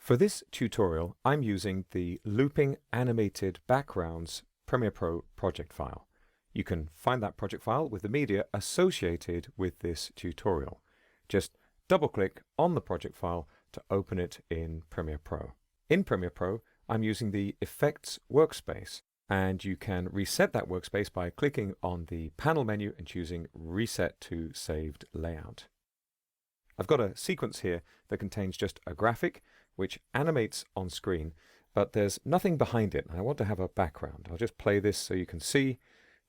For this tutorial, I'm using the Looping Animated Backgrounds Premiere Pro project file. You can find that project file with the media associated with this tutorial. Just double-click on the project file to open it in Premiere Pro. In Premiere Pro, I'm using the Effects workspace, and you can reset that workspace by clicking on the panel menu and choosing Reset to Saved Layout. I've got a sequence here that contains just a graphic which animates on screen, but there's nothing behind it, and I want to have a background. I'll just play this so you can see.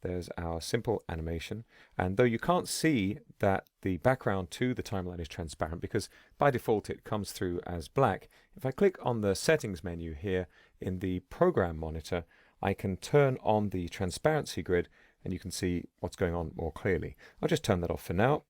There's our simple animation, and though you can't see that the background to the timeline is transparent because by default it comes through as black, if I click on the settings menu here in the program monitor, I can turn on the transparency grid and you can see what's going on more clearly. I'll just turn that off for now.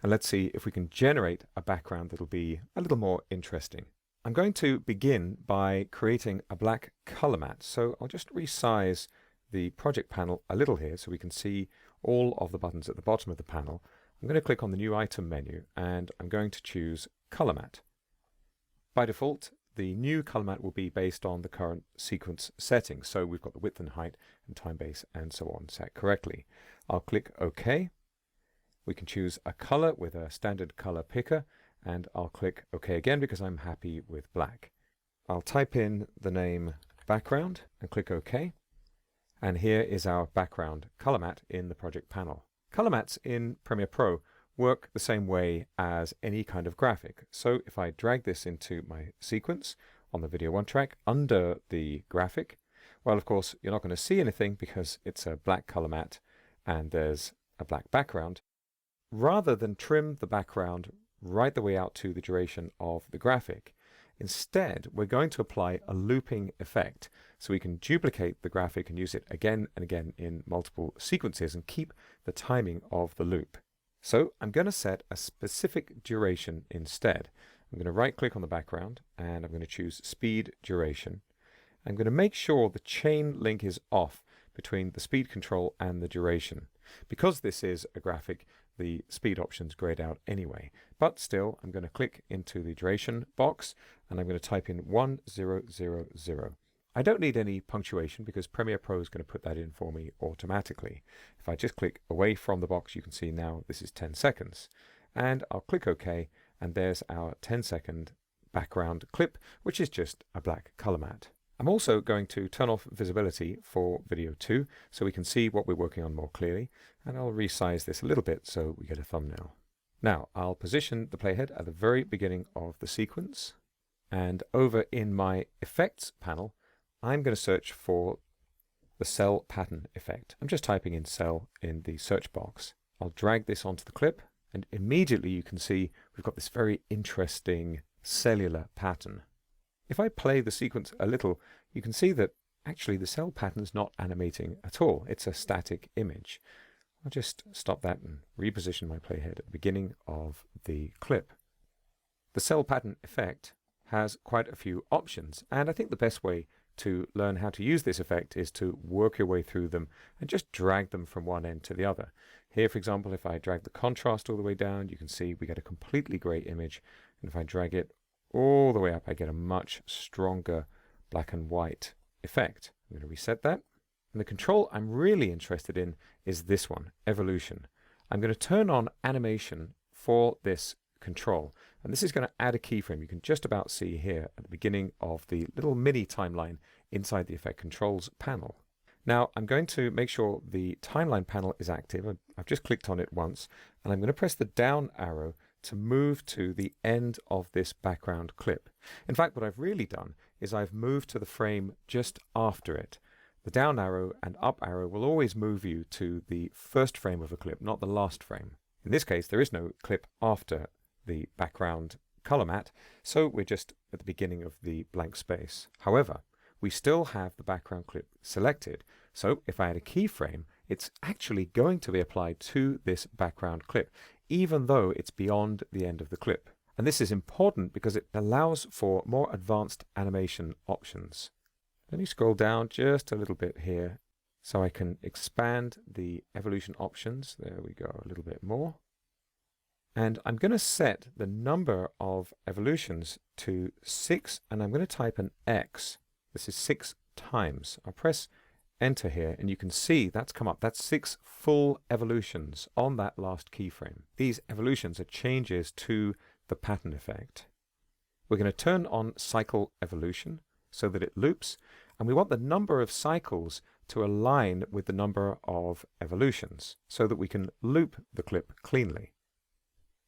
And let's see if we can generate a background that'll be a little more interesting. I'm going to begin by creating a black color mat. So I'll just resize the project panel a little here so we can see all of the buttons at the bottom of the panel. I'm going to click on the new item menu and I'm going to choose color mat. By default, the new color mat will be based on the current sequence settings. So we've got the width and height and time base and so on set correctly. I'll click OK. We can choose a color with a standard color picker, and I'll click OK again because I'm happy with black. I'll type in the name background and click OK. And here is our background color mat in the project panel. Color mats in Premiere Pro work the same way as any kind of graphic. So if I drag this into my sequence on the video 1 track under the graphic, well, of course, you're not going to see anything because it's a black color mat and there's a black background. Rather than trim the background right the way out to the duration of the graphic, instead we're going to apply a looping effect so we can duplicate the graphic and use it again and again in multiple sequences and keep the timing of the loop. So I'm going to set a specific duration instead. I'm going to right click on the background and I'm going to choose speed duration. I'm going to make sure the chain link is off between the speed control and the duration. Because this is a graphic, the speed options grayed out anyway. But still, I'm going to click into the duration box and I'm going to type in 1000. I don't need any punctuation because Premiere Pro is going to put that in for me automatically. If I just click away from the box, you can see now this is 10 seconds. And I'll click OK, and there's our 10-second background clip, which is just a black color mat. I'm also going to turn off visibility for video 2 so we can see what we're working on more clearly, and I'll resize this a little bit so we get a thumbnail. Now I'll position the playhead at the very beginning of the sequence, and over in my effects panel I'm going to search for the cell pattern effect. I'm just typing in cell in the search box. I'll drag this onto the clip and immediately you can see we've got this very interesting cellular pattern. If I play the sequence a little, you can see that actually the cell pattern's not animating at all. It's a static image. I'll just stop that and reposition my playhead at the beginning of the clip. The cell pattern effect has quite a few options, and I think the best way to learn how to use this effect is to work your way through them and just drag them from one end to the other. Here, for example, if I drag the contrast all the way down, you can see we get a completely grey image, and if I drag it all the way up, I get a much stronger black and white effect. I'm going to reset that. And the control I'm really interested in is this one, evolution. I'm going to turn on animation for this control. And this is going to add a keyframe. You can just about see here at the beginning of the little mini timeline inside the effect controls panel. Now I'm going to make sure the timeline panel is active. I've just clicked on it once, and I'm going to press the down arrow to move to the end of this background clip. In fact, what I've really done is I've moved to the frame just after it. The down arrow and up arrow will always move you to the first frame of a clip, not the last frame. In this case, there is no clip after the background color mat, so we're just at the beginning of the blank space. However, we still have the background clip selected, so if I add a keyframe, it's actually going to be applied to this background clip, even though it's beyond the end of the clip. And this is important because it allows for more advanced animation options. Let me scroll down just a little bit here so I can expand the evolution options. There we go, a little bit more. And I'm going to set the number of evolutions to 6, and I'm going to type an X. This is 6 times. I'll press enter here, and you can see that's come up. That's 6 full evolutions on that last keyframe. These evolutions are changes to the pattern effect. We're going to turn on cycle evolution so that it loops, and we want the number of cycles to align with the number of evolutions so that we can loop the clip cleanly.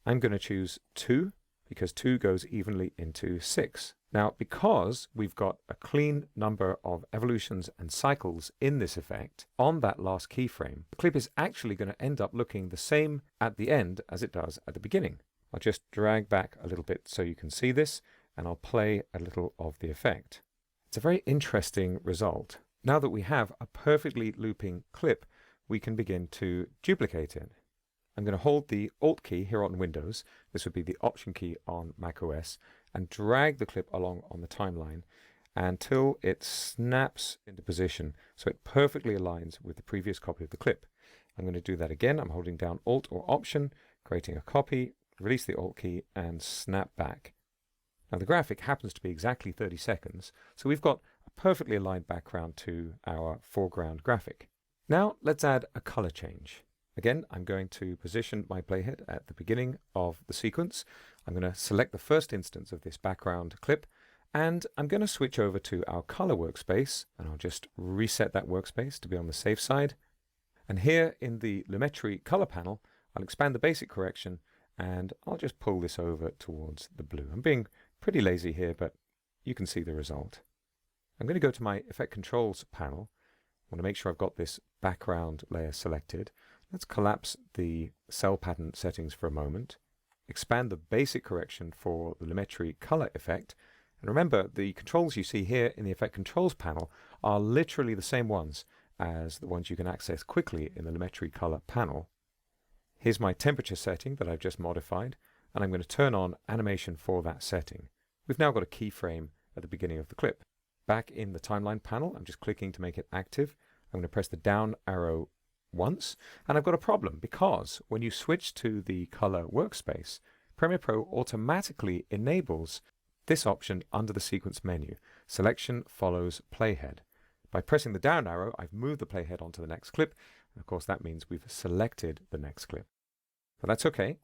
I'm going to choose 2 because 2 goes evenly into 6. Now, because we've got a clean number of evolutions and cycles in this effect on that last keyframe, the clip is actually going to end up looking the same at the end as it does at the beginning. I'll just drag back a little bit so you can see this, and I'll play a little of the effect. It's a very interesting result. Now that we have a perfectly looping clip, we can begin to duplicate it. I'm going to hold the Alt key here on Windows, this would be the Option key on macOS, and drag the clip along on the timeline until it snaps into position so it perfectly aligns with the previous copy of the clip. I'm going to do that again. I'm holding down Alt or Option, creating a copy, release the Alt key, and snap back. Now the graphic happens to be exactly 30 seconds, so we've got a perfectly aligned background to our foreground graphic. Now let's add a color change. Again, I'm going to position my playhead at the beginning of the sequence. I'm going to select the first instance of this background clip, and I'm going to switch over to our color workspace, and I'll just reset that workspace to be on the safe side. And here in the Lumetri color panel, I'll expand the basic correction, and I'll just pull this over towards the blue. I'm being pretty lazy here, but you can see the result. I'm going to go to my Effect Controls panel. I want to make sure I've got this background layer selected. Let's collapse the cell pattern settings for a moment. Expand the basic correction for the Lumetri color effect. And remember, the controls you see here in the Effect Controls panel are literally the same ones as the ones you can access quickly in the Lumetri color panel. Here's my temperature setting that I've just modified, and I'm going to turn on animation for that setting. We've now got a keyframe at the beginning of the clip. Back in the timeline panel, I'm just clicking to make it active. I'm going to press the down arrow once, and I've got a problem because when you switch to the color workspace, Premiere Pro automatically enables this option under the sequence menu. Selection follows playhead. By pressing the down arrow, I've moved the playhead onto the next clip, and of course that means we've selected the next clip. But that's okay.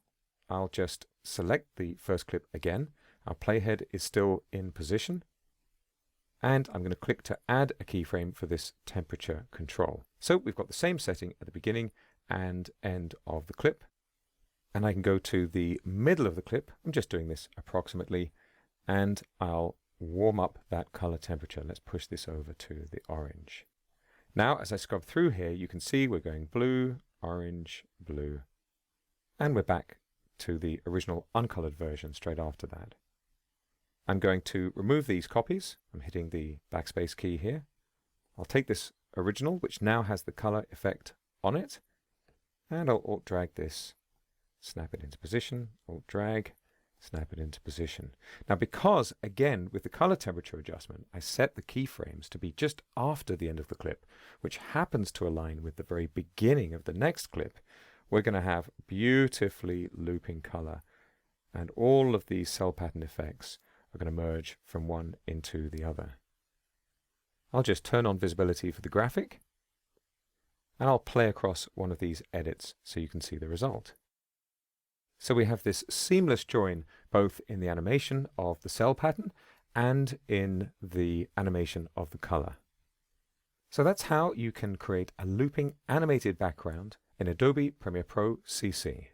I'll just select the first clip again. Our playhead is still in position, and I'm going to click to add a keyframe for this temperature control. So we've got the same setting at the beginning and end of the clip, and I can go to the middle of the clip. I'm just doing this approximately, and I'll warm up that color temperature. Let's push this over to the orange. Now as I scrub through here, you can see we're going blue, orange, blue, and we're back to the original uncolored version straight after that. I'm going to remove these copies. I'm hitting the backspace key here. I'll take this original, which now has the color effect on it, and I'll Alt drag this, snap it into position, Alt drag, snap it into position. Now because, again, with the color temperature adjustment, I set the keyframes to be just after the end of the clip, which happens to align with the very beginning of the next clip, we're going to have beautifully looping color, and all of these cell pattern effects are going to merge from one into the other. I'll just turn on visibility for the graphic, and I'll play across one of these edits so you can see the result. So we have this seamless join both in the animation of the cell pattern and in the animation of the color. So that's how you can create a looping animated background in Adobe Premiere Pro CC.